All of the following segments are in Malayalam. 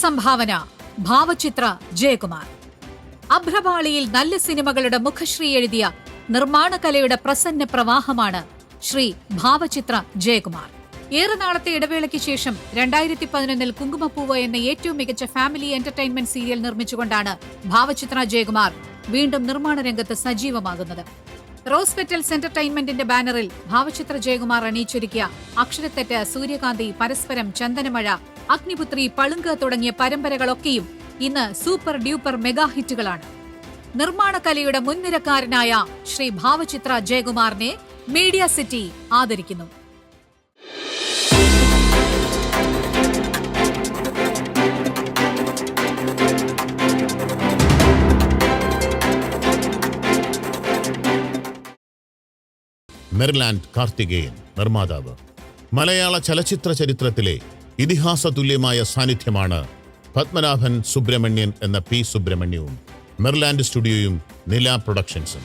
സംഭാവന ഭാവചിത്ര ജയകുമാർ. അഭ്രപാളിയിൽ നല്ല സിനിമകളുടെ മുഖശ്രീ എഴുതിയ നിർമ്മാണകലയുടെ പ്രസന്ന പ്രവാഹമാണ് ശ്രീ ഭാവചിത്ര ജയകുമാർ. ഏറെ നാളത്തെ ഇടവേളയ്ക്ക് ശേഷം 2011 കുങ്കുമപ്പൂവ് എന്ന ഏറ്റവും മികച്ച family entertainment serial നിർമ്മിച്ചുകൊണ്ടാണ് Bhavachithra Jayakumar വീണ്ടും നിർമ്മാണ രംഗത്ത് സജീവമാകുന്നത്. റോസ് പെറ്റൽസ് എന്റർടൈൻമെന്റിന്റെ ബാനറിൽ ഭാവചിത്ര ജയകുമാർ അണിയിച്ചൊരുക്കിയ അക്ഷരത്തെറ്റ്, സൂര്യകാന്തി, പരസ്പരം, ചന്ദനമഴ, അഗ്നിപുത്രി, പളുങ്ക് തുടങ്ങിയ പരമ്പരകളൊക്കെയും ഇന്ന് സൂപ്പർ ഡ്യൂപ്പർ മെഗാ ഹിറ്റുകളാണ്. നിർമ്മാണകലയുടെ മുൻനിരക്കാരനായ ശ്രീ ഭാവചിത്ര ജയകുമാറിനെ മീഡിയ സിറ്റി ആദരിക്കുന്നു. മെർലാൻഡ് കാർത്തികേയൻ നിർമ്മാതാവ്. മലയാള ചലച്ചിത്ര ചരിത്രത്തിലെ ഇതിഹാസ തുല്യമായ സാന്നിധ്യമാണ് പത്മനാഭൻ സുബ്രഹ്മണ്യൻ എന്ന പി സുബ്രഹ്മണ്യവും മെർലാൻഡ് സ്റ്റുഡിയോയും നില പ്രൊഡക്ഷൻസും.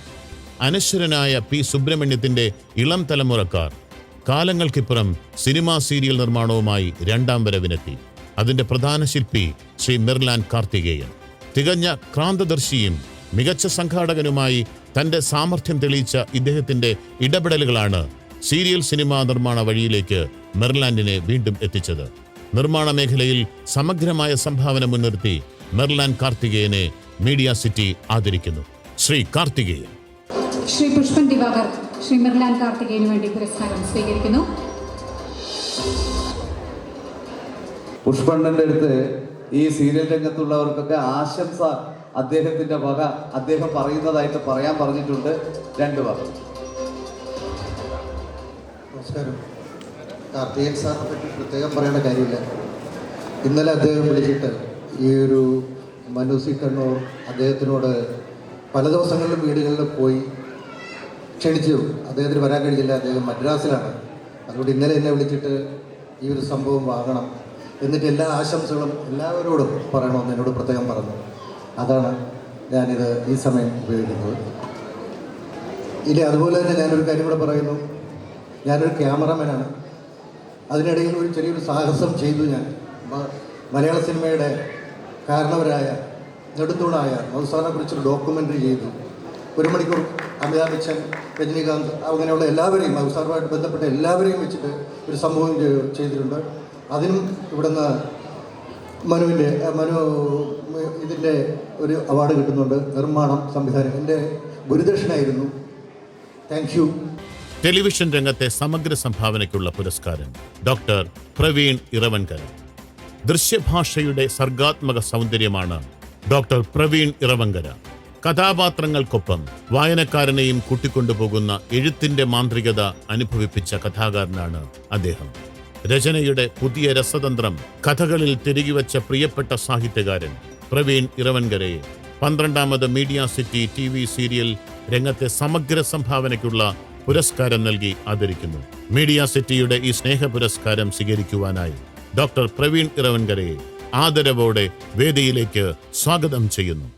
അനശ്വരനായ പി സുബ്രഹ്മണ്യത്തിന്റെ ഇളം തലമുറക്കാർ കാലങ്ങൾക്കിപ്പുറം സിനിമാ സീരിയൽ നിർമ്മാണവുമായി രണ്ടാം വരവിനെത്തി. അതിന്റെ പ്രധാന ശില്പി ശ്രീ മെർലാൻഡ് കാർത്തികേയൻ. തികഞ്ഞ ക്രാന്തദർശിയും മികച്ച സംഘാടകനുമായി തന്റെ സാമർഥ്യം തെളിയിച്ച ഇദ്ദേഹത്തിന്റെ ഇടപെടലുകളാണ് സീരിയൽ സിനിമാ നിർമ്മാണ വഴിയിലേക്ക് മെർലാൻഡിനെ വീണ്ടും എത്തിച്ചത്. നിർമ്മാണ മേഖലയിൽ സമഗ്രമായ സംഭാവന മുൻനിർത്തി മെർലാൻഡ് കാർത്തികേയനെ മീഡിയ സിറ്റി ആദരിക്കുന്നു. ശ്രീ കാർത്തികേയൻ. ശ്രീ പുഷ്പൻ ദിവാകർ ശ്രീ മെർലാൻഡ് കാർത്തികേയന് വേണ്ടി പുരസ്കാരം സ്വീകരിക്കുന്നു. പുഷ്പണ്ണന്റെ അടുത്ത് ഈ സീരിയൽ രംഗത്തുള്ളവർക്കൊക്കെ ആശംസ അദ്ദേഹത്തിന്റെ വക അദ്ദേഹം പറയുന്നതായിട്ട് പറയാൻ പറഞ്ഞിട്ടുണ്ട്. 2 വാക്ക്. നമസ്കാരം. കാർത്തികേയൻ സാറിനെ പറ്റി പ്രത്യേകം പറയേണ്ട കാര്യമില്ല. ഇന്നലെ അദ്ദേഹം വിളിച്ചിട്ട് ഈ ഒരു മനൂസി കണ്ണൂർ അദ്ദേഹത്തിനോട് പല ദിവസങ്ങളിലും വീടുകളിൽ പോയി ക്ഷണിച്ചു. അദ്ദേഹത്തിന് വരാൻ കഴിഞ്ഞില്ല, അദ്ദേഹം മദ്രാസിലാണ്. അതുകൊണ്ട് ഇന്നലെ എന്നെ വിളിച്ചിട്ട് ഈ ഒരു സംഭവം വാങ്ങണം, എന്നിട്ട് എല്ലാ ആശംസകളും എല്ലാവരോടും പറയണമെന്ന് എന്നോട് പ്രത്യേകം പറഞ്ഞു. അതാണ് ഞാനിത് ഈ സമയം ഉപയോഗിക്കുന്നത്. ഇനി അതുപോലെ തന്നെ ഞാനൊരു കാര്യം കൂടെ പറയുന്നു. ഞാനൊരു ക്യാമറമാനാണ്. അതിനിടയിൽ ഒരു ചെറിയൊരു സാഹസം ചെയ്തു. ഞാൻ മലയാള സിനിമയുടെ കാരണവരായ നെടുന്തൂണായ മധുസാറിനെ കുറിച്ചൊരു ഡോക്യുമെൻ്ററി ചെയ്തു. 1 മണിക്കൂർ അമിതാഭ് ബച്ചൻ, രജനീകാന്ത്, അങ്ങനെയുള്ള എല്ലാവരെയും, മധുസാറുമായിട്ട് ബന്ധപ്പെട്ട എല്ലാവരെയും വെച്ചിട്ട് ഒരു സംഭവം ചെയ്തിട്ടുണ്ട്. അതിനും ഇവിടുന്ന് മനു ഇതിൻ്റെ ഒരു അവാർഡ് കിട്ടുന്നുണ്ട്. നിർമ്മാണം, സംവിധാനം എൻ്റെ ഗുരുദക്ഷിണായിരുന്നു. Thank you. ടെലിവിഷൻ രംഗത്തെ സമഗ്ര സംഭാവനയ്ക്കുള്ള പുരസ്കാരം ഡോക്ടർ പ്രവീൺ ഇറവൻകര. ദൃശ്യഭാഷയുടെ സർഗാത്മക സൗന്ദര്യമാണ് ഡോക്ടർ പ്രവീൺ ഇറവൻകര. കഥാപാത്രങ്ങൾക്കൊപ്പം വായനക്കാരനെയും കൂട്ടിക്കൊണ്ടുപോകുന്ന എഴുത്തിന്റെ മാന്ത്രികത അനുഭവിപ്പിച്ച കഥാകാരനാണ് അദ്ദേഹം. രചനയുടെ പുതിയ രസതന്ത്രം കഥകളിൽ തിരികെവച്ച പ്രിയപ്പെട്ട സാഹിത്യകാരൻ പ്രവീൺ ഇറവൻകരയെ 12ാമത് മീഡിയ സിറ്റി TV സീരിയൽ രംഗത്തെ സമഗ്ര സംഭാവനയ്ക്കുള്ള പുരസ്കാരം നൽകി ആദരിക്കുന്നു. മീഡിയ സിറ്റിയുടെ ഈ സ്നേഹ പുരസ്കാരം സ്വീകരിക്കുവാനായി ഡോക്ടർ പ്രവീൺ ഇറവൻകരയെ ആദരവോടെ വേദിയിലേക്ക് സ്വാഗതം ചെയ്യുന്നു.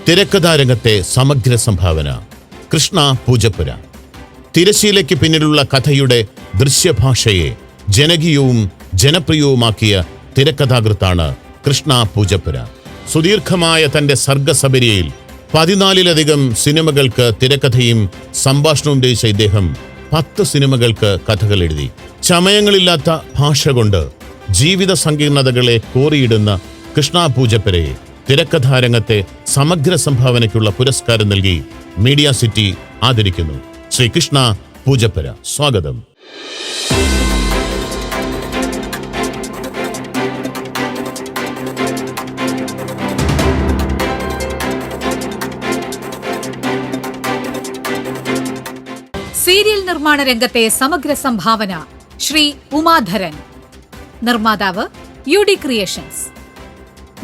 തിരക്കഥാരംഗത്തെ സമഗ്ര സംഭാവന കൃഷ്ണ പൂജപ്പുര. തിരശീലയ്ക്ക് പിന്നിലുള്ള കഥയുടെ ദൃശ്യഭാഷയെ ജനകീയവും ജനപ്രിയവുമാക്കിയ തിരക്കഥാകൃത്താണ് കൃഷ്ണ പൂജപ്പുര. സുദീർഘമായ തന്റെ സർഗസബരിയയിൽ 14ലധികം സിനിമകൾക്ക് തിരക്കഥയും സംഭാഷണവും രചിച്ച ഇദ്ദേഹം 10 സിനിമകൾക്ക് കഥകൾ എഴുതി. ചമയങ്ങളില്ലാത്ത ഭാഷ കൊണ്ട് ജീവിത സങ്കീർണതകളെ കോറിയിടുന്ന കൃഷ്ണ പൂജപ്പുരയെ തിരക്കഥാരംഗത്തെ സമഗ്ര സംഭാവനയ്ക്കുള്ള പുരസ്കാരം നൽകി മീഡിയ സിറ്റി ആദരിക്കുന്നു. ശ്രീ കൃഷ്ണ പൂജപ്പുര, സ്വാഗതം. സീരിയൽ നിർമ്മാണ രംഗത്തെ സമഗ്ര സംഭാവന ശ്രീ ഉമാധരൻ. നിർമ്മാതാവ് UD ക്രിയേഷൻസ്.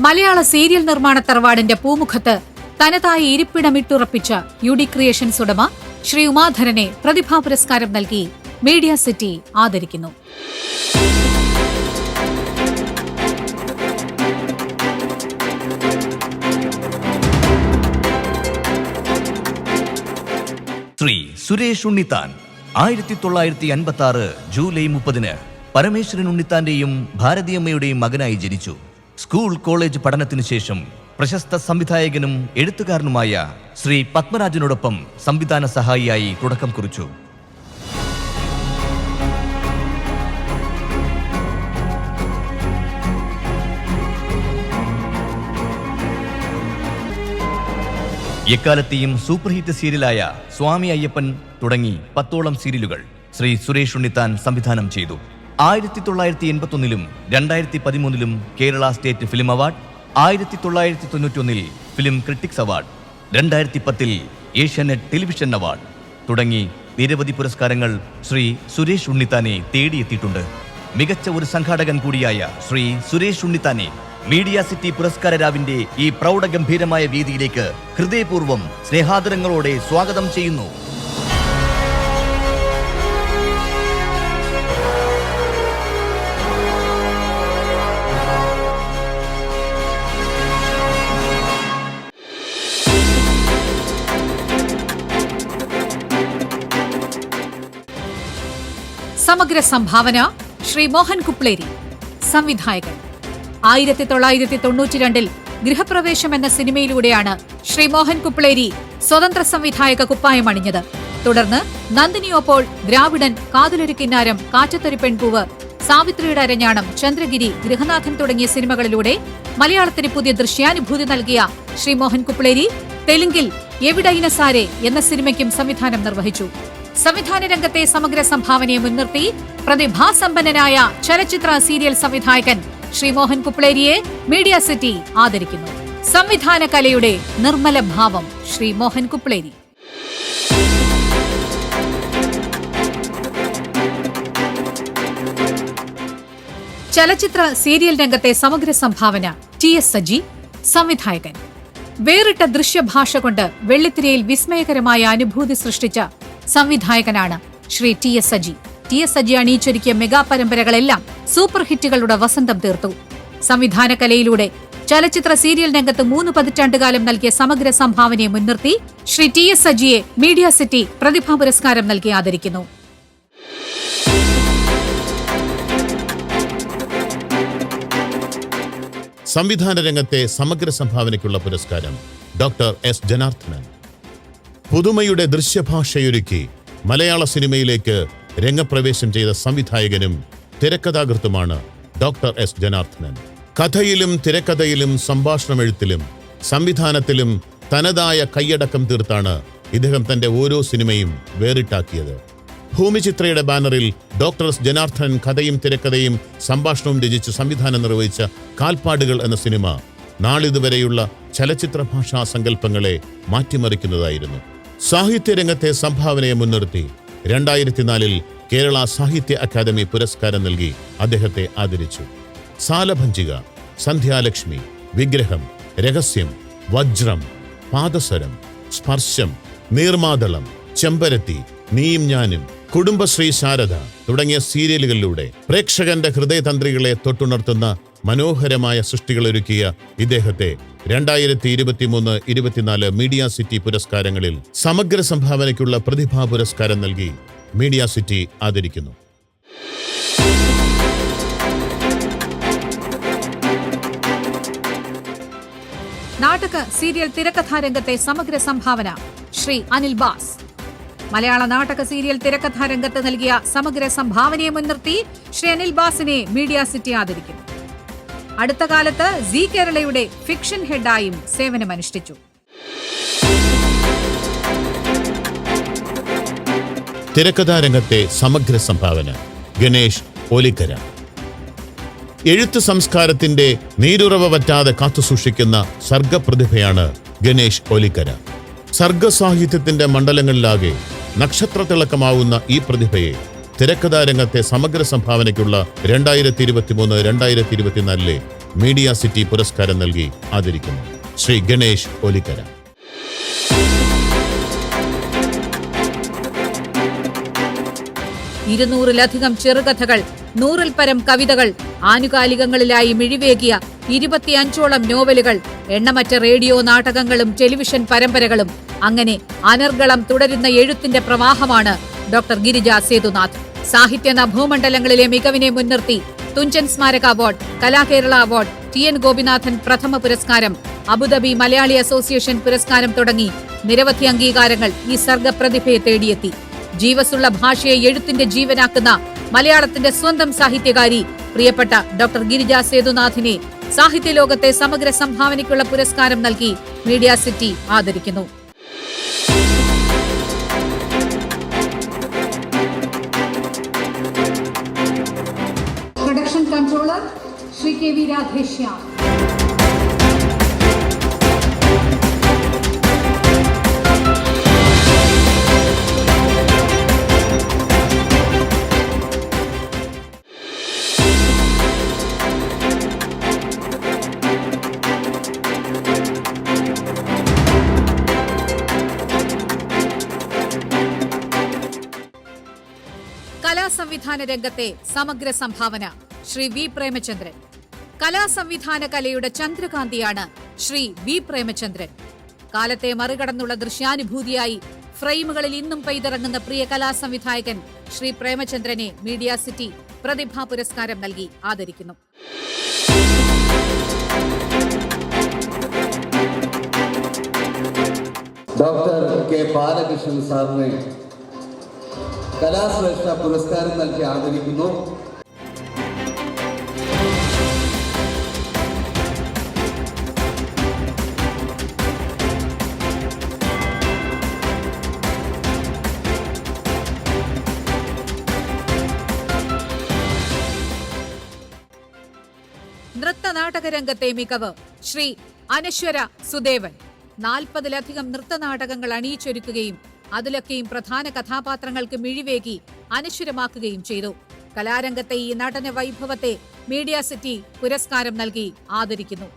മലയാള സീരിയൽ നിർമ്മാണ തറവാടിന്റെ പൂമുഖത്ത് തനതായി ഇരിപ്പിടമിട്ടുറപ്പിച്ച UD ക്രിയേഷൻസ് ഉടമ ശ്രീ ഉമാധരനെ പ്രതിഭാ പുരസ്കാരം നൽകി മീഡിയ സിറ്റി ആദരിക്കുന്നു. ശ്രീ സുരേഷ് ഉണ്ണിത്താൻ 1956 ജൂലൈ 30 പരമേശ്വരൻ ഉണ്ണിത്താന്റെയും ഭാരതിയമ്മയുടെയും മകനായി ജനിച്ചു. സ്കൂൾ കോളേജ് പഠനത്തിനു ശേഷം പ്രശസ്ത സംവിധായകനും എഴുത്തുകാരനുമായ ശ്രീ പത്മരാജനോടൊപ്പം സംവിധാന സഹായിയായി തുടക്കം കുറിച്ചു. എക്കാലത്തെയും സൂപ്പർ ഹിറ്റ് സീരിയലായ സ്വാമി അയ്യപ്പൻ തുടങ്ങി 10ഓളം സീരിയലുകൾ ശ്രീ സുരേഷ് ഉണ്ണിത്താൻ സംവിധാനം ചെയ്തു. 1981 2013 Kerala state film award, 1991 film critics award, 2010 Asianet television award തുടങ്ങി നിരവധി പുരസ്കാരങ്ങൾ ശ്രീ സുരേഷ് ഉണ്ണിത്താനെ തേടിയെത്തിയിട്ടുണ്ട്. മികച്ച ഒരു സംഘാടകൻ കൂടിയായ ശ്രീ സുരേഷ് ഉണ്ണിത്താനെ മീഡിയ സിറ്റി പുരസ്കാര രാവിന്റെ ഈ പ്രൗഢഗംഭീരമായ വേദിയിലേക്ക് ഹൃദയപൂർവ്വം സ്നേഹാദരങ്ങളോടെ സ്വാഗതം ചെയ്യുന്നു. സമഗ്ര സംഭാവന ശ്രീ മോഹൻ കുപ്ലേരി, സംവിധായകൻ. 1992 ഗൃഹപ്രവേശം എന്ന സിനിമയിലൂടെയാണ് ശ്രീ മോഹൻ കുപ്ലേരി സ്വതന്ത്ര സംവിധായക കുപ്പായം അണിഞ്ഞത്. തുടർന്ന് നന്ദിനിയോപ്പോൾ, ദ്രാവിഡൻ, കാതിലൊരു കിന്നാരം, കാറ്റത്തൊരു പെൺപൂവ്, സാവിത്രിയുടെ അരഞ്ഞാണം, ചന്ദ്രഗിരി, ഗൃഹനാഥൻ തുടങ്ങിയ സിനിമകളിലൂടെ മലയാളത്തിന് പുതിയ ദൃശ്യാനുഭൂതി നൽകിയ ശ്രീ മോഹൻ കുപ്ലേരി തെലുങ്കിൽ എവിടൈന സാരെ എന്ന സിനിമയ്ക്കും സംവിധാനം നിർവഹിച്ചു. സംവിധാന രംഗത്തെ സമഗ്ര സംഭാവനയെ മുൻനിർത്തി പ്രതിഭാസമ്പന്നനായ ചലച്ചിത്ര സീരിയൽ സംവിധായകൻ ശ്രീ മോഹൻ കുപ്ലേരിയെ മീഡിയ സിറ്റി ആദരിക്കുന്നു. സംവിധാന കലയുടെ നിർമ്മല ഭാവം ശ്രീ മോഹൻ കുപ്ലേരി. ചലച്ചിത്ര സീരിയൽ രംഗത്തെ സമഗ്ര സംഭാവന TS സജി, സംവിധായകൻ. വേറിട്ട ദൃശ്യഭാഷ കൊണ്ട് വെള്ളിത്തിരയിൽ വിസ്മയകരമായ അനുഭൂതി സൃഷ്ടിച്ച സംവിധായകനാണ് ശ്രീ TS സജി. TS സജി അണിയിച്ചൊരുക്കിയ മെഗാ പരമ്പരകളെല്ലാം സൂപ്പർ ഹിറ്റുകളുടെ വസന്തം തീർത്തു. സംവിധാന കലയിലൂടെ ചലച്ചിത്ര സീരിയൽ രംഗത്ത് 3 പതിറ്റാണ്ടുകാലം നൽകിയ സമഗ്ര സംഭാവനയെ മുൻനിർത്തി ശ്രീ TS സജിയെ മീഡിയ സിറ്റി പ്രതിഭാ പുരസ്കാരം നൽകി ആദരിക്കുന്നു. സംവിധാന രംഗത്തെ സമഗ്ര സംഭാവനയ്ക്കുള്ള പുരസ്കാരം ഡോക്ടർ S ജനാർദ്ദനൻ. പുതുമയുടെ ദൃശ്യഭാഷയൊരുക്കി മലയാള സിനിമയിലേക്ക് രംഗപ്രവേശം ചെയ്ത സംവിധായകനും തിരക്കഥാകൃത്തുമാണ് ഡോക്ടർ S ജനാർദ്ദനൻ. കഥയിലും തിരക്കഥയിലും സംഭാഷണമെഴുത്തിലും സംവിധാനത്തിലും തനതായ കൈയടക്കം തീർത്താണ് ഇദ്ദേഹം തന്റെ ഓരോ സിനിമയും വേറിട്ടാക്കിയത്. ഭൂമിചിത്രയുടെ ബാനറിൽ ഡോക്ടർ S ജനാർദ്ദനൻ കഥയും തിരക്കഥയും സംഭാഷണവും രചിച്ച് സംവിധാനം നിർവഹിച്ച കാൽപ്പാടുകൾ എന്ന സിനിമ നാളിതുവരെയുള്ള ചലച്ചിത്ര ഭാഷാ സങ്കല്പങ്ങളെ മാറ്റിമറിക്കുന്നതായിരുന്നു. സാഹിത്യരംഗത്തെ സംഭാവനയെ മുൻനിർത്തി 2004 കേരള സാഹിത്യ അക്കാദമി പുരസ്കാരം നൽകി അദ്ദേഹത്തെ ആദരിച്ചു. സാലഭഞ്ചിക, സന്ധ്യാലക്ഷ്മി, വിഗ്രഹം, രഹസ്യം, വജ്രം, പാദസരം, സ്പർശം, നീർമാതളം, ചെമ്പരത്തി, നീയും ഞാനും, കുടുംബശ്രീ ശാരദ തുടങ്ങിയ സീരിയലുകളിലൂടെ പ്രേക്ഷകന്റെ ഹൃദയതന്ത്രികളെ തൊട്ടുണർത്തുന്ന മനോഹരമായ സൃഷ്ടികളൊരുക്കിയ ഇദ്ദേഹത്തെ 2023-24 മീഡിയ സിറ്റി പുരസ്കാരങ്ങളിൽ സമഗ്ര സംഭാവനയ്ക്കുള്ള പ്രതിഭാ പുരസ്കാരം നൽകി മീഡിയ സിറ്റി ആദരിക്കുന്നു. നാടക സീരിയൽ തിരക്കഥാരംഗത്തെ സമഗ്ര സംഭാവന ശ്രീ അനിൽ ബാസ്. മലയാള നാടക സീരിയൽ തിരക്കഥാരംഗത്ത് നൽകിയ സമഗ്ര സംഭാവനയെ മുൻനിർത്തി ശ്രീ അനിൽ ബാസിനെ മീഡിയ സിറ്റി ആദരിക്കുന്നു. അടുത്ത കാലത്ത് സി കേരളയുടെ ഫിക്ഷൻ ഹെഡായും സേവനമനുഷ്ഠിച്ചു. തിരക്കഥാരംഗത്തെ സമഗ്ര സംഭാവന ഗണേഷ് ഓലിക്കര. എഴുത്ത് സംസ്കാരത്തിന്റെ നീരുറവ പറ്റാതെ കാത്തുസൂക്ഷിക്കുന്ന സർഗപ്രതിഭയാണ് ഗണേഷ് ഓലിക്കര. സർഗസാഹിത്യത്തിന്റെ മണ്ഡലങ്ങളിലാകെ നക്ഷത്രത്തിളക്കമാവുന്ന ഈ പ്രതിഭയെ തിരക്കഥാരംഗത്തെ സമഗ്ര സംഭാവനയ്ക്കുള്ള 2023-2024 മീഡിയ സിറ്റി പുരസ്കാരം നൽകി ആദരിക്കുന്നു. ശ്രീ ഗണേഷ് ഓലിക്കര. 200-ലധികം ചെറുകഥകൾ, 100-ൽ പരം കവിതകൾ, ആനുകാലികങ്ങളിലായി മിഴിവേകിയ 25ഓളം നോവലുകൾ, എണ്ണമറ്റ റേഡിയോ നാടകങ്ങളും ടെലിവിഷൻ പരമ്പരകളും, അങ്ങനെ അനർഗളം തുടരുന്ന എഴുത്തിന്റെ പ്രവാഹമാണ് ഡോക്ടർ ഗിരിജ സേതുനാഥ്. സാഹിത്യ നഭോമണ്ഡലങ്ങളിലെ മികവിനെ മുൻനിർത്തി തുഞ്ചൻ സ്മാരക അവാർഡ്, കലാകേരള അവാർഡ്, TN ഗോപിനാഥൻ പ്രഥമ പുരസ്കാരം, അബുദാബി മലയാളി അസോസിയേഷൻ പുരസ്കാരം തുടങ്ങി നിരവധി അംഗീകാരങ്ങൾ ഈ സർഗപ്രതിഭയെ തേടിയെത്തി. ജീവസുള്ള ഭാഷയെ എഴുത്തിന്റെ ജീവനാക്കുന്ന മലയാളത്തിന്റെ സ്വന്തം സാഹിത്യകാരി പ്രിയപ്പെട്ട ഡോക്ടർ ഗിരിജ സേതുനാഥിനെ സാഹിത്യലോകത്തെ സമഗ്ര സംഭാവനയ്ക്കുള്ള പുരസ്കാരം നൽകി മീഡിയ സിറ്റി ആദരിക്കുന്നു. Production controller Shri KV Radheshyam. കലാസംവിധാന രംഗത്തെ സമഗ്ര സംഭാവന ശ്രീ V പ്രേമചന്ദ്രൻ. കലാസംവിധാന കലയുടെ ചന്ദ്രകാന്തിയാണ് ശ്രീ V പ്രേമചന്ദ്രൻ. കാലത്തെ മറികടന്നുള്ള ദൃശ്യാനുഭൂതിയായി ഫ്രെയിമുകളിൽ ഇന്നും പെയ്തിറങ്ങുന്ന പ്രിയ കലാസംവിധായകൻ ശ്രീ പ്രേമചന്ദ്രനെ മീഡിയ സിറ്റി പ്രതിഭാ പുരസ്കാരം നൽകി ആദരിക്കുന്നു. Doctor K. ബാലകൃഷ്ണൻ സാറിനെ കലാശ്രേഷ്ഠ പുരസ്കാരം നൽകി ആദരിക്കുന്നു. നൃത്തനാടകരംഗത്തെ മികവ് ശ്രീ അനശ്വര സുദേവൻ. 40-ലധികം നൃത്തനാടകങ്ങൾ അണിയിച്ചൊരുക്കുകയും അതിലൊക്കെയും പ്രധാന കഥാപാത്രങ്ങൾക്ക് മിഴിവേകി അനശ്വരമാക്കുകയും ചെയ്തു. കലാരംഗത്തെ ഈ നടന വൈഭവത്തെ മീഡിയ സിറ്റി പുരസ്കാരം നൽകി ആദരിക്കുന്നു.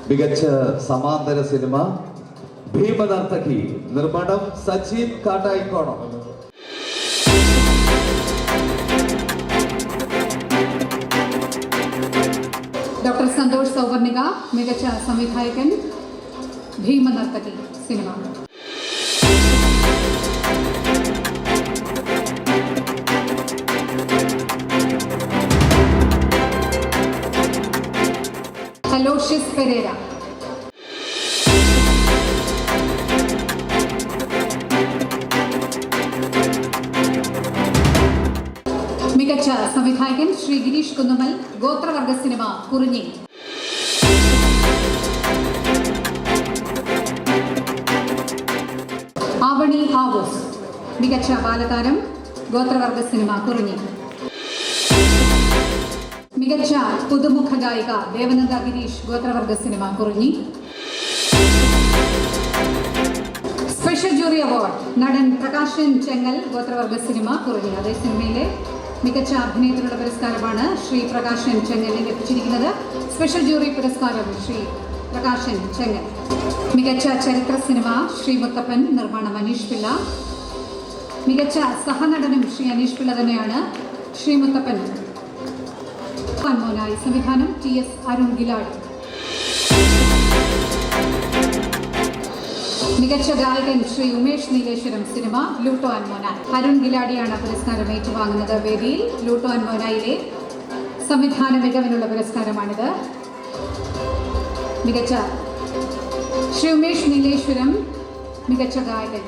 മികച്ച സമാന്തര സിനിമ ഭീമനർത്തകി, നിർമ്മാണം സജീവ് കാട്ടായിക്കോണം. ഡോക്ടർ സന്തോഷ് സൗവർണിക, മികച്ച സംവിധായകൻ, ഭീമനർത്തകി സിനിമ. Aloysius Pereira. മികച്ച സംവിധായകൻ ശ്രീ ഗിരീഷ് കുന്നുമൽ, ഗോത്രവർഗ സിനിമ കുറിഞ്ഞി. ആവണി ആവോസ്, മികച്ച ബാലതാരം, ഗോത്രവർഗ സിനിമ കുറിഞ്ഞി. മികച്ച പുതുമുഖ ഗായിക ദേവനന്ദ ഗിരീഷ്, ഗോത്രവർഗ സിനിമ കുറിഞ്ഞി. സ്പെഷ്യൽ ജൂറി അവാർഡ് നടൻ പ്രകാശൻ ചെങ്ങൽ, ഗോത്രവർഗ സിനിമ കുറിഞ്ഞി. അതേ സിനിമയിലെ മികച്ച അഭിനയത്തിനുള്ള പുരസ്കാരമാണ് ശ്രീ പ്രകാശൻ ചെങ്ങലിന് ലഭിച്ചിരിക്കുന്നത്. സ്പെഷ്യൽ ജൂറി പുരസ്കാരം ശ്രീ പ്രകാശൻ ചെങ്ങൽ. മികച്ച ചരിത്ര സിനിമ ശ്രീ മുത്തപ്പൻ, നിർമ്മാണം അനീഷ് പിള്ള. മികച്ച സഹനടനും ശ്രീ അനീഷ് പിള്ള തന്നെയാണ്. ശ്രീ മുത്തപ്പൻ മോനായി സംവിധാനം TS അരുൺ ഗിലാടി. മികച്ച ഗായകൻ ശ്രീ ഉമേഷ് നീലേശ്വരം, സിനിമ ലൂട്ടോ ആൻഡ് മോനായ്. അരുൺ ഗിലാഡിയാണ് പുരസ്കാരം ഏറ്റുവാങ്ങുന്നത് വേദിയിൽ. ലൂട്ടോ ആൻഡ് മോനായിലെ സംവിധാന മികവിനുള്ള പുരസ്കാരമാണിത്. മികച്ച ശ്രീ ഉമേഷ് നീലേശ്വരം, മികച്ച ഗായകൻ.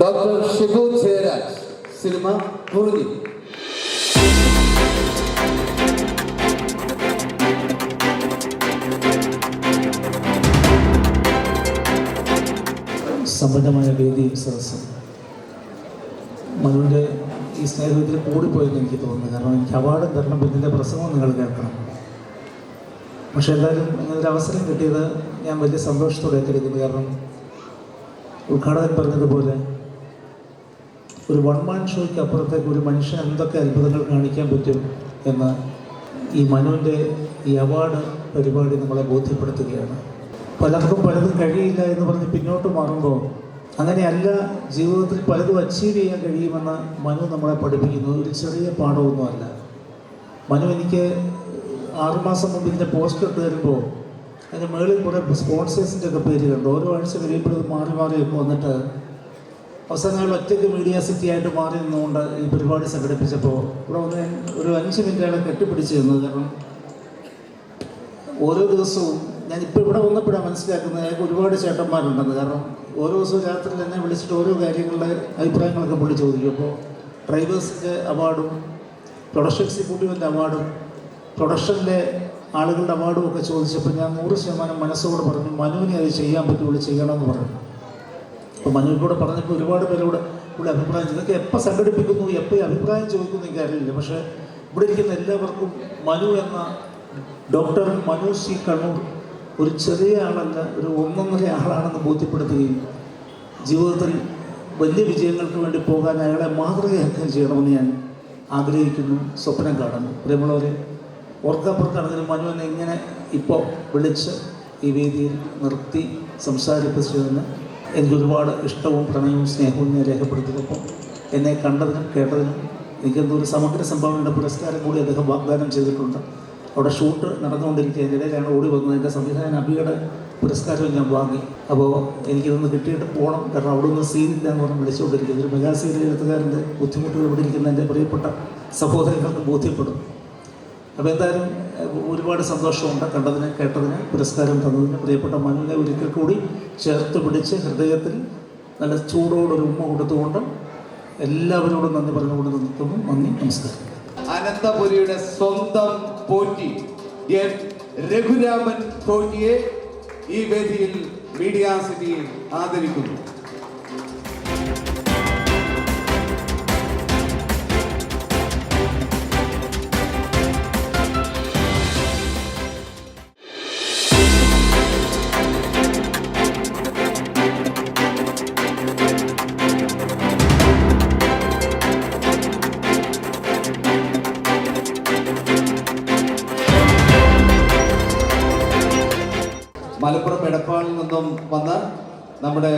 ഡോക്ടർ ഷിബു ജയരാജ്, സിനിമ കുറിഞ്ഞി. സമ്പന്നമായ വേദിയും സദസ്സും മകളുടെ ഈ സ്നേഹത്തിൽ കൂടിപ്പോയെന്ന് എനിക്ക് തോന്നുന്നു. കാരണം എനിക്ക് അവാർഡ് തരണം, ഇതിൻ്റെ പ്രസംഗം നിങ്ങൾ കേൾക്കണം. പക്ഷെ എന്തായാലും ഇങ്ങനൊരു അവസരം കിട്ടിയത് ഞാൻ വലിയ സന്തോഷത്തോടെ ഏറ്റെടുക്കുന്നു. കാരണം ഉദ്ഘാടകൻ പറഞ്ഞതുപോലെ ഒരു വൺ മാൻ ഷോയ്ക്ക് അപ്പുറത്തേക്ക് ഒരു മനുഷ്യൻ എന്തൊക്കെ അത്ഭുതങ്ങൾ കാണിക്കാൻ പറ്റും എന്ന് ഈ മനുവിൻ്റെ ഈ അവാർഡ് പരിപാടി നമ്മളെ ബോധ്യപ്പെടുത്തുകയാണ്. പലർക്കും പലതും കഴിയില്ല എന്ന് പറഞ്ഞ് പിന്നോട്ട് മാറുമ്പോൾ അങ്ങനെയല്ല, ജീവിതത്തിൽ പലതും അച്ചീവ് ചെയ്യാൻ കഴിയുമെന്ന് മനു നമ്മളെ പഠിപ്പിക്കുന്നു. ഒരു ചെറിയ പാഠമൊന്നുമല്ല. മനു എനിക്ക് 6 മാസം മുമ്പ് ഇതിൻ്റെ പോസ്റ്റർ ഇട്ട് തരുമ്പോൾ അതിൻ്റെ മുകളിൽ കുറേ സ്പോൺസേഴ്സിൻ്റെ ഒക്കെ പേര് കണ്ടു. ഓരോ ആഴ്ച കഴിയുമ്പോഴും മാറി മാറിയൊക്കെ വന്നിട്ട് അവസാനങ്ങൾ ഒറ്റയ്ക്ക് മീഡിയ സിറ്റി ആയിട്ട് മാറി നിന്നുകൊണ്ട് ഈ പരിപാടി സംഘടിപ്പിച്ചപ്പോൾ ഇവിടെ വന്ന് ഒരു 5 മിനിറ്റാണ് കെട്ടിപ്പിടിച്ച് നിന്നത്. കാരണം ഓരോ ദിവസവും ഞാനിപ്പോൾ ഇവിടെ വന്നപ്പോഴാണ് മനസ്സിലാക്കുന്നത് ഞങ്ങൾക്ക് ഒരുപാട് ചേട്ടന്മാരുണ്ടെന്ന്. കാരണം ഓരോ ദിവസവും രാത്രി എന്നെ വിളിച്ചിട്ട് ഓരോ കാര്യങ്ങളുടെ അഭിപ്രായങ്ങളൊക്കെ പുള്ളി ചോദിക്കും. അപ്പോൾ ഡ്രൈവേഴ്സിൻ്റെ അവാർഡും പ്രൊഡക്ഷൻ എക്സിക്യൂട്ടീവിൻ്റെ അവാർഡും പ്രൊഡക്ഷനിലെ ആളുകളുടെ അവാർഡും ഒക്കെ ചോദിച്ചപ്പോൾ ഞാൻ 100% മനസ്സോട് പറഞ്ഞു മനുവിനെ അത് ചെയ്യാൻ പറ്റുള്ളൂ, ചെയ്യണമെന്ന് പറഞ്ഞു. അപ്പോൾ മനുവിലൂടെ പറഞ്ഞപ്പോൾ ഒരുപാട് പേരോട് ഇവിടെ അഭിപ്രായം ഇതൊക്കെ എപ്പോൾ സംഘടിപ്പിക്കുന്നു, എപ്പോൾ അഭിപ്രായം ചോദിക്കുന്നു എനിക്ക് അറിയില്ല. പക്ഷേ ഇവിടെ ഇരിക്കുന്ന എല്ലാവർക്കും മനു എന്ന ഡോക്ടർ മനു സി കണ്ണൂർ ഒരു ചെറിയ ആളല്ല, ഒരു 1.5 ആളാണെന്ന് ബോധ്യപ്പെടുത്തുകയും ജീവിതത്തിൽ വലിയ വിജയങ്ങൾക്ക് വേണ്ടി പോകാൻ അയാളെ മാതൃകയാക്കുകയും ചെയ്യണമെന്ന് ഞാൻ ആഗ്രഹിക്കുന്നു, സ്വപ്നം കാണുന്നു. പ്രിയമുള്ളവരെ, ഓർക്കപ്പുറത്താണെങ്കിലും മനുവിനെ ഇങ്ങനെ ഇപ്പോൾ വിളിച്ച് ഈ വേദിയിൽ നിർത്തി സംസാരിപ്പിച്ചതിന് എനിക്കൊരുപാട് ഇഷ്ടവും പ്രണയവും സ്നേഹവും ഞാൻ രേഖപ്പെടുത്തിയപ്പോൾ എന്നെ കണ്ടതിനും കേട്ടതിനും എനിക്കെന്തോ ഒരു സമഗ്ര സംഭാവനയുടെ പുരസ്കാരം കൂടി അദ്ദേഹം വാഗ്ദാനം ചെയ്തിട്ടുണ്ട്. അവിടെ ഷൂട്ട് നടന്നുകൊണ്ടിരിക്കുക ഇടയിലാണ് ഓടി വന്നത്. എൻ്റെ സംവിധായകൻ അബിയുടെ പുരസ്കാരവും ഞാൻ വാങ്ങി. അപ്പോൾ എനിക്കിതൊന്ന് കിട്ടിയിട്ട് പോകണം, കാരണം അവിടെ നിന്ന് സീനില്ല എന്ന് പറഞ്ഞ് വിളിച്ചുകൊണ്ടിരിക്കുന്നത്. ഒരു മെഗാ സീരിയൽ എഴുത്തുകാരൻ്റെ ബുദ്ധിമുട്ടുകൾ ഇവിടെ ഇരിക്കുന്ന എൻ്റെ പ്രിയപ്പെട്ട സഹോദരങ്ങൾക്ക് ബോധ്യപ്പെടും. അപ്പോൾ എന്തായാലും ഒരുപാട് സന്തോഷമുണ്ട് കണ്ടതിന് കേട്ടതിന് പുരസ്കാരം തന്നതിന്. പ്രിയപ്പെട്ട മനുവിനെ ഒരിക്കൽ കൂടി ചേർത്ത് പിടിച്ച് ഹൃദയത്തിൽ നല്ല ചൂടോടൊരു ഉമ്മ കൊടുത്തുകൊണ്ട് എല്ലാവരോടും നന്ദി പറഞ്ഞുകൊണ്ട് നിർത്തുന്നു. നന്ദി, നമസ്കാരം. അനന്തപുരിയുടെ സ്വന്തം പോറ്റി എൻ രഘുരാമൻ പോറ്റിയെ ഈ വേദിയിൽ മീഡിയ സിറ്റി ആദരിക്കുന്നു. മലപ്പുറം എടപ്പാളിൽ നിന്നും വന്ന നമ്മുടെ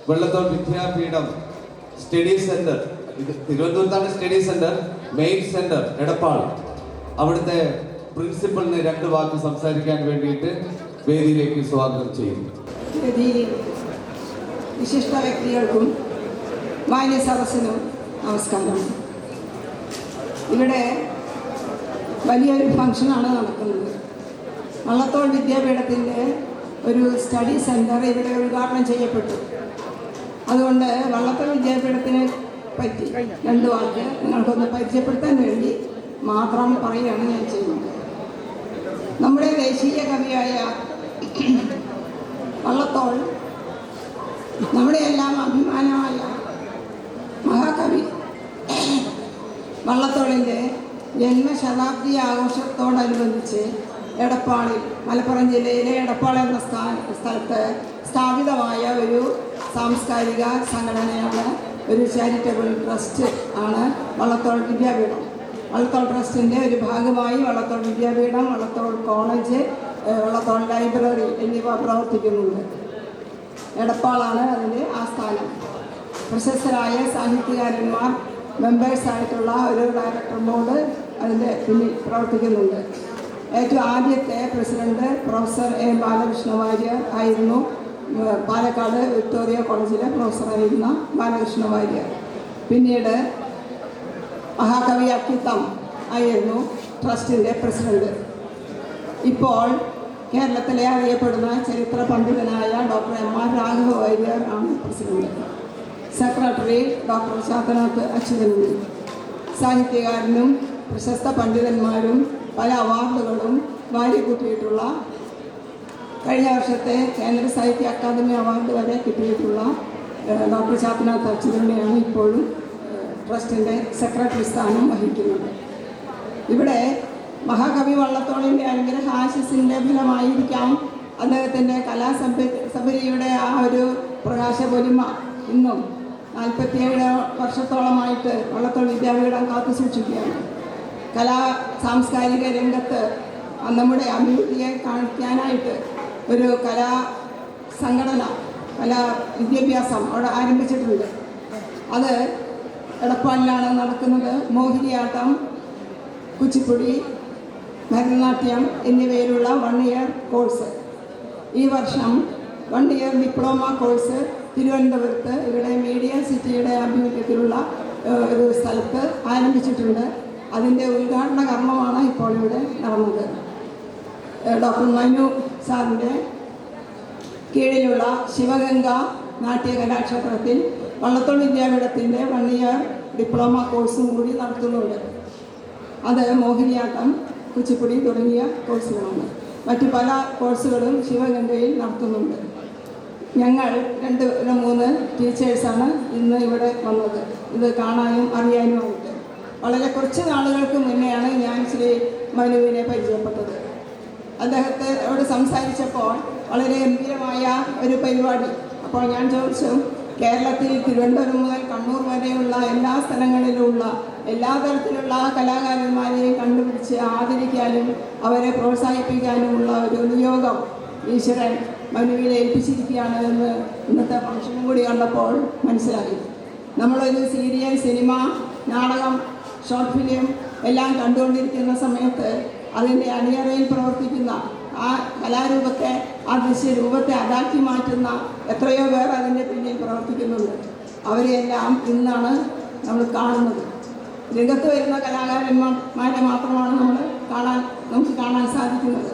വെള്ളത്തോൾ വിദ്യാപീഠം സ്റ്റഡി സെന്റർ, തിരുവനന്തപുരത്താണ് study centre, main centre Edappal, അവിടുത്തെ പ്രിൻസിപ്പലിന് 2 വാക്ക് സംസാരിക്കാൻ വേണ്ടിയിട്ട് വേദിയിലേക്ക് സ്വാഗതം ചെയ്യുന്നു. വിശിഷ്ട വ്യക്തികൾക്കും മാന്യ സദസ്സിനും നമസ്കാരം. ഇവിടെ വലിയൊരു ഫംഗ്ഷനാണ് നടക്കുന്നത്. വള്ളത്തോൾ വിദ്യാപീഠത്തിൻ്റെ ഒരു സ്റ്റഡി സെൻറ്റർ ഇവിടെ ഉദ്ഘാടനം ചെയ്യപ്പെട്ടു. അതുകൊണ്ട് വള്ളത്തോൾ വിദ്യാപീഠത്തിനെ പറ്റി 2 വാക്ക് നിങ്ങൾക്കൊന്ന് പരിചയപ്പെടുത്താൻ വേണ്ടി മാത്രം പറയുകയാണ് ഞാൻ ചെയ്യുന്നത്. നമ്മുടെ ദേശീയ കവിയായ വള്ളത്തോൾ, നമ്മുടെ എല്ലാം അഭിമാനമായ മഹാകവി വള്ളത്തോളിൻ്റെ ജന്മശതാബ്ദി ആഘോഷത്തോടനുബന്ധിച്ച് എടപ്പാളിൽ, മലപ്പുറം ജില്ലയിലെ എടപ്പാൾ എന്ന സ്ഥലത്ത് സ്ഥാപിതമായ ഒരു സാംസ്കാരിക സംഘടനയാണ്, ഒരു ചാരിറ്റബിൾ ട്രസ്റ്റ് ആണ് വള്ളത്തോൾ വിദ്യാപീഠം. വള്ളത്തോൾ ട്രസ്റ്റിൻ്റെ ഒരു ഭാഗമായി വള്ളത്തോൾ വിദ്യാപീഠം, വള്ളത്തോൾ കോളേജ്, വള്ളത്തോൾ ലൈബ്രറി എന്നിവ പ്രവർത്തിക്കുന്നുണ്ട്. എടപ്പാളാണ് അതിൻ്റെ ആസ്ഥാനം. പ്രശസ്തരായ സാഹിത്യകാരന്മാർ മെമ്പേഴ്സായിട്ടുള്ള ഒരു ഡയറക്ടർ ബോർഡ് അതിൻ്റെ പിന്നിൽ പ്രവർത്തിക്കുന്നുണ്ട്. ഏറ്റവും ആദ്യത്തെ president professor A Balakrishna Warrier ആയിരുന്നു. പാലക്കാട് വിക്ടോറിയ കോളേജിലെ പ്രൊഫസറായിരുന്ന ബാലകൃഷ്ണ വാര്യർ. പിന്നീട് മഹാകവി അക്കിത്തം ആയിരുന്നു ട്രസ്റ്റിൻ്റെ പ്രസിഡന്റ്. ഇപ്പോൾ കേരളത്തിലെ അറിയപ്പെടുന്ന ചരിത്ര പണ്ഡിതനായ ഡോക്ടർ M.R. രാഘവ വാര്യർ ആണ് പ്രസിഡന്റ്. സെക്രട്ടറി ഡോക്ടർ ശാന്തനാഥ് അച്യുതനുണ്ട്. സാഹിത്യകാരനും പ്രശസ്ത പണ്ഡിതന്മാരും പല അവാർഡുകളും വാരിക്കൂട്ടിയിട്ടുള്ള, കഴിഞ്ഞ വർഷത്തെ കേന്ദ്ര സാഹിത്യ അക്കാദമി അവാർഡ് വരെ കിട്ടിയിട്ടുള്ള ഡോക്ടർ ശാന്തനാഥ് അച്യുതനെയാണ് ഇപ്പോഴും ട്രസ്റ്റിൻ്റെ സെക്രട്ടറി സ്ഥാനം വഹിക്കുന്നത്. ഇവിടെ മഹാകവി വള്ളത്തോളിൻ്റെ അനുഗ്രഹാശിസിൻ്റെ ഫലമായിരിക്കാം അദ്ദേഹത്തിൻ്റെ കലാസംഭരിയുടെ ആ ഒരു പ്രകാശപൊലിമ ഇന്നും 47 വർഷത്തോളമായിട്ട് വള്ളത്തോൾ വിദ്യാപീഠം കാത്തു സൂക്ഷിക്കുകയാണ്. സാംസ്കാരിക രംഗത്ത് നമ്മുടെ അഭിവൃദ്ധിയെ കാണിക്കാനായിട്ട് ഒരു സംഘടന വിദ്യാഭ്യാസം അവിടെ ആരംഭിച്ചിട്ടുണ്ട്. അത് എടപ്പാളിലാണ് നടക്കുന്നത്. മോഹിനിയാട്ടം, കുച്ചിപ്പുടി, ഭരതനാട്യം എന്നിവയിലുള്ള 1 ഇയർ കോഴ്സ്. ഈ വർഷം 1 ഇയർ ഡിപ്ലോമ കോഴ്സ് തിരുവനന്തപുരത്ത് ഇവിടെ മീഡിയ സിറ്റിയുടെ ആഭിമുഖ്യത്തിലുള്ള ഒരു സ്ഥലത്ത് ആരംഭിച്ചിട്ടുണ്ട്. അതിൻ്റെ ഉദ്ഘാടന കർമ്മമാണ് ഇപ്പോൾ ഇവിടെ നടന്നത്. ഡോക്ടർ മനു സാറിൻ്റെ കീഴിലുള്ള ശിവഗംഗ നാട്യകലാക്ഷേത്രത്തിൽ വള്ളത്തോൾ വിദ്യാപീഠത്തിൻ്റെ 1 ഇയർ ഡിപ്ലോമ കോഴ്സും കൂടി നടത്തുന്നുണ്ട്. അത് മോഹിനിയാട്ടം, കുച്ചിപ്പുടി തുടങ്ങിയ കോഴ്സുകളാണ്. മറ്റു പല കോഴ്സുകളും ശിവഗംഗയിൽ നടത്തുന്നുണ്ട്. ഞങ്ങൾ 2-3 ടീച്ചേഴ്സാണ് ഇന്ന് ഇവിടെ വന്നത്, ഇത് കാണാനും അറിയാനുമായിട്ട്. വളരെ കുറച്ച് നാളുകൾക്ക് മുന്നെയാണ് ഞാൻ ശ്രീ മനുവിനെ പരിചയപ്പെട്ടത്. അദ്ദേഹത്തോട് സംസാരിച്ചപ്പോൾ വളരെ ഗംഭീരമായ ഒരു പരിപാടി. അപ്പോൾ ഞാൻ ചോദിച്ചു, കേരളത്തിൽ തിരുവനന്തപുരം മുതൽ കണ്ണൂർ വരെയുള്ള എല്ലാ സ്ഥലങ്ങളിലുമുള്ള എല്ലാ തരത്തിലുള്ള കലാകാരന്മാരെയും കണ്ടുപിടിച്ച് ആദരിക്കാനും അവരെ പ്രോത്സാഹിപ്പിക്കാനുമുള്ള ഒരു നിയോഗം ഈശ്വരൻ മനുവിനെ ഏൽപ്പിച്ചിരിക്കുകയാണ് എന്ന് ഇന്നത്തെ ഫംഗ്ഷനും കൂടി കണ്ടപ്പോൾ മനസ്സിലായി. നമ്മളൊരു സീരിയൽ, സിനിമ, നാടകം, ഷോർട്ട് ഫിലിം എല്ലാം കണ്ടുകൊണ്ടിരിക്കുന്ന സമയത്ത് അതിൻ്റെ അണിയറയിൽ പ്രവർത്തിക്കുന്ന ആ കലാരൂപത്തെ, ആ ദൃശ്യരൂപത്തെ അതാക്കി മാറ്റുന്ന എത്രയോ പേർ അതിൻ്റെ പിന്നിൽ പ്രവർത്തിക്കുന്നുണ്ട്. അവരെയെല്ലാം ഇന്നാണ് നമ്മൾ കാണുന്നത്. രംഗത്ത് വരുന്ന കലാകാരന്മാരെ മാത്രമാണ് നമുക്ക് കാണാൻ സാധിക്കുന്നത്.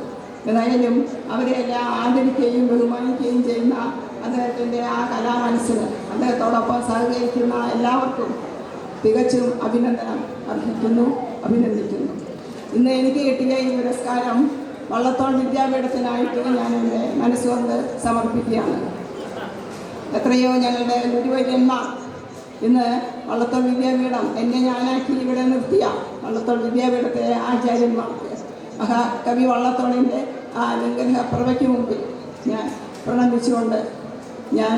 ഏതായാലും അവരെയെല്ലാം ആദരിക്കുകയും ബഹുമാനിക്കുകയും ചെയ്യുന്ന അദ്ദേഹത്തിൻ്റെ ആ കലാമനസ്സിന് അദ്ദേഹത്തോടൊപ്പം സഹകരിക്കുന്ന എല്ലാവർക്കും തികച്ചും അഭിനന്ദിക്കുന്നു. ഇന്ന് എനിക്ക് കിട്ടിയ ഈ പുരസ്കാരം വള്ളത്തോൾ വിദ്യാപീഠത്തിനായിട്ട് ഞാൻ എൻ്റെ മനസ്സുകൊണ്ട് സമർപ്പിക്കുകയാണ്. എത്രയോ ഞങ്ങളുടെ ഗുരുവര്യന്മാർ ഇന്ന് വള്ളത്തോൾ വിദ്യാപീഠം ഞാനാക്കി ഇവിടെ നിർത്തിയ വള്ളത്തോൾ വിദ്യാപീഠത്തെ ആചാര്യന്മാർക്ക് മഹാകവി വള്ളത്തോളിൻ്റെ ആ അനുഗ്രഹപ്രഭയ്ക്ക് മുമ്പിൽ ഞാൻ പ്രണമിച്ചുകൊണ്ട് ഞാൻ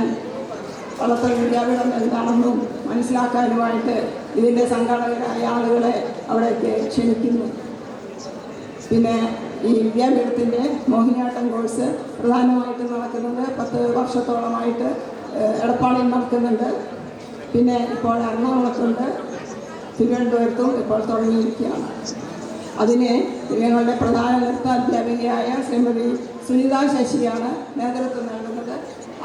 വള്ളത്തോൾ വിദ്യാപീഠം എന്താണെന്നും മനസ്സിലാക്കാനുമായിട്ട് ഇതിൻ്റെ സംഘാടകരായ ആളുകളെ അവിടേക്ക് ക്ഷണിക്കുന്നു. പിന്നെ ഈ വിദ്യാപീഠത്തിൻ്റെ മോഹിനിയാട്ടം കോഴ്സ് പ്രധാനമായിട്ട് നടക്കുന്നത് 10 വർഷത്തോളമായിട്ട് എടപ്പാളിൽ നടക്കുന്നുണ്ട്. പിന്നെ ഇപ്പോൾ എറണാകുളത്തുണ്ട്, തിരുവനന്തപുരത്തും ഇപ്പോൾ തുടങ്ങിയിരിക്കുകയാണ്. അതിന് ഞങ്ങളുടെ പ്രധാന നൃത്ത അധ്യാപികയായ ശ്രീമതി സുനിത ശശിയാണ് നേതൃത്വം നൽകുന്നത്.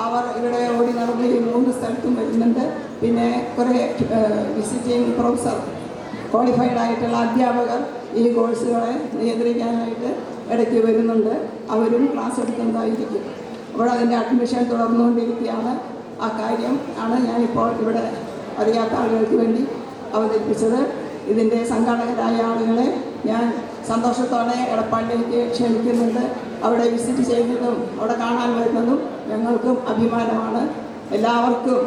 അവർ ഇവിടെ ഓടി നടന്ന് 3 സ്ഥലത്തും വരുന്നുണ്ട്. പിന്നെ കുറേ വിസിറ്റിംഗ് പ്രൊഫസർ, ക്വാളിഫൈഡ് ആയിട്ടുള്ള അധ്യാപകർ ഈ കോഴ്സുകളെ നിയന്ത്രിക്കാനായിട്ട് ഇടയ്ക്ക് വരുന്നുണ്ട്. അവരും ക്ലാസ് എടുക്കുന്നതായിരിക്കും. അപ്പോൾ അതിൻ്റെ അഡ്മിഷൻ തുടർന്നുകൊണ്ടിരിക്കുകയാണ്. ആ കാര്യം ആണ് ഞാനിപ്പോൾ ഇവിടെ അറിയാത്ത ആളുകൾക്ക് വേണ്ടി അവതരിപ്പിച്ചത്. ഇതിൻ്റെ സംഘാടകരായ ആളുകളെ ഞാൻ സന്തോഷത്തോടെ എടപ്പാളിലേക്ക് ക്ഷണിക്കുന്നുണ്ട്. അവിടെ വിസിറ്റ് ചെയ്യുന്നതും അവിടെ കാണാൻ വരുന്നതും ഞങ്ങൾക്കും അഭിമാനമാണ്. എല്ലാവർക്കും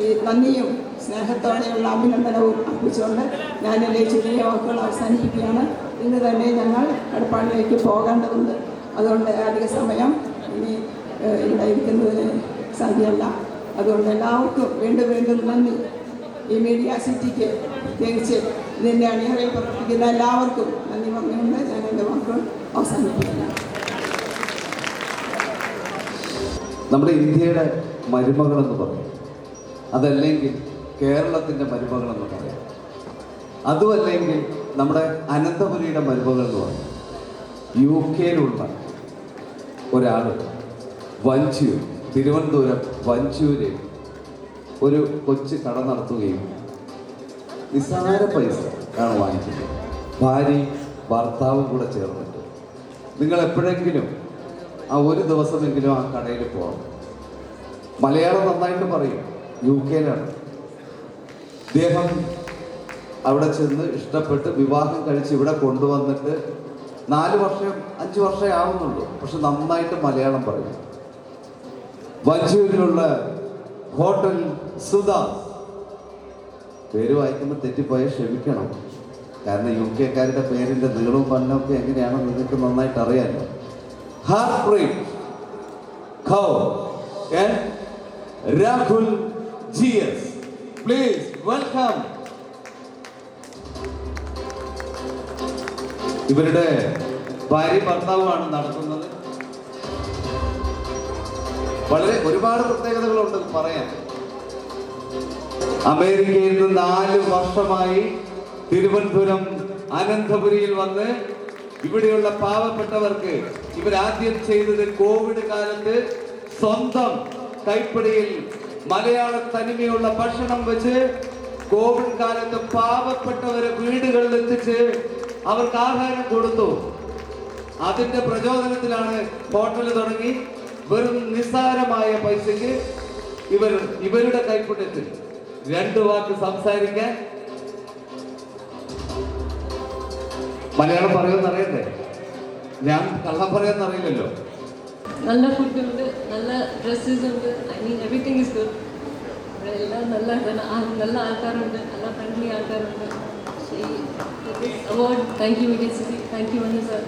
ഈ നന്ദിയും സ്നേഹത്തോടെയുള്ള അഭിനന്ദനവും അർപ്പിച്ചുകൊണ്ട് ഞാൻ എൻ്റെ ചെറിയ വാക്കുകൾ അവസാനിപ്പിക്കുകയാണ്. ഇന്ന് തന്നെ ഞങ്ങൾ എടപ്പാളിലേക്ക് പോകേണ്ടതുണ്ട്. അതുകൊണ്ട് അധിക സമയം ഇനി ഇവിടെ ഇരിക്കുന്നതിന് സാധ്യമല്ല. അതുകൊണ്ട് എല്ലാവർക്കും വീണ്ടും നന്ദി. ഈ മീഡിയ സിറ്റിക്ക് പ്രത്യേകിച്ച് ഇതിൻ്റെ അണിയറയിൽ പ്രവർത്തിക്കുന്ന എല്ലാവർക്കും നന്ദി പറഞ്ഞുകൊണ്ട് ഞാൻ എൻ്റെ വാക്കുകൾ അവസാനിപ്പിക്കുന്നു. നമ്മുടെ ഇന്ത്യയുടെ മരുമകളെന്ന് പറയും, അതല്ലെങ്കിൽ കേരളത്തിൻ്റെ മരുമകളെന്ന് പറയാം, അതുമല്ലെങ്കിൽ നമ്മുടെ അനന്തപുരിയുടെ മരുമകൾ എന്ന് പറയും. UK ഒരാൾ വഞ്ചൂർ, തിരുവനന്തപുരം വഞ്ചൂരിൽ ഒരു കൊച്ചു കട നടത്തുകയും നിസ്സാര പൈസ ആണ് വാങ്ങിക്കുന്നത്. ഭാര്യയും ഭർത്താവും കൂടെ ചേർന്നിട്ട് നിങ്ങൾ എപ്പോഴെങ്കിലും ആ ഒരു ദിവസമെങ്കിലും ആ കടയിൽ പോകണം. മലയാളം നന്നായിട്ട് പറയും, UK അദ്ദേഹം അവിടെ ചെന്ന് ഇഷ്ടപ്പെട്ട് വിവാഹം കഴിച്ച് ഇവിടെ കൊണ്ടുവന്നിട്ട് 4 വർഷം 5 വർഷമേ ആവുന്നുള്ളൂ. പക്ഷെ നന്നായിട്ട് മലയാളം പറയും. വഞ്ചൂരിലുള്ള ഹോട്ടൽ സുധ, പേര് വായിക്കുമ്പോൾ തെറ്റിപ്പോയ ക്ഷമിക്കണം. കാരണം UK പേരിൻ്റെ നീളവും പന്നൊക്കെ എങ്ങനെയാണെന്ന് നിങ്ങൾക്ക് നന്നായിട്ട് അറിയാമല്ലോ. Harpreet Kaur and Rahul GS. Please welcome. ഇവരുടെ ഭാര്യ ഭർത്താവുമാണ് നടത്തുന്നത്. വളരെ ഒരുപാട് പ്രത്യേകതകളുണ്ട് പറയാൻ. അമേരിക്കയിൽ നിന്ന് 4 വർഷമായി തിരുവനന്തപുരം അനന്തപുരിയിൽ വന്ന് ഇവിടെയുള്ള പാവപ്പെട്ടവർക്ക് ഇവരാദ്യം ചെയ്തത് കോവിഡ് കാലത്ത് സ്വന്തം കൈപ്പിടിയിൽ മലയാള തനിമയുള്ള ഭക്ഷണം വെച്ച് കോവിഡ് കാലത്ത് പാവപ്പെട്ടവരെ വീടുകളിൽ എത്തിച്ച് അവർക്ക് ആഹാരം കൊടുത്തു. അതിന്റെ പ്രചോദനത്തിലാണ് ഹോട്ടൽ തുടങ്ങി. വെറും നിസ്സാരമായ പൈസക്ക് ഇവരുടെ കൈപ്പിടത്തിൽ 2 വാക്ക് സംസാരിക്കാൻ. മലയാളം പറയുമെന്ന് അറിയണ്ടേ? ഞാൻ കള്ളം പറയാന്ന് അറിയില്ലല്ലോ. നല്ല ഫുഡ് ഉണ്ട്, നല്ല ഡ്രസ്സസ് ഉണ്ട്, I mean everything is good. ഇവിടെ എല്ലാം നല്ല ആൾക്കാരുണ്ട്, നല്ല ഫ്രണ്ട്ലി ആൾക്കാരുണ്ട്. Award thank you media city, thank you Manu sir.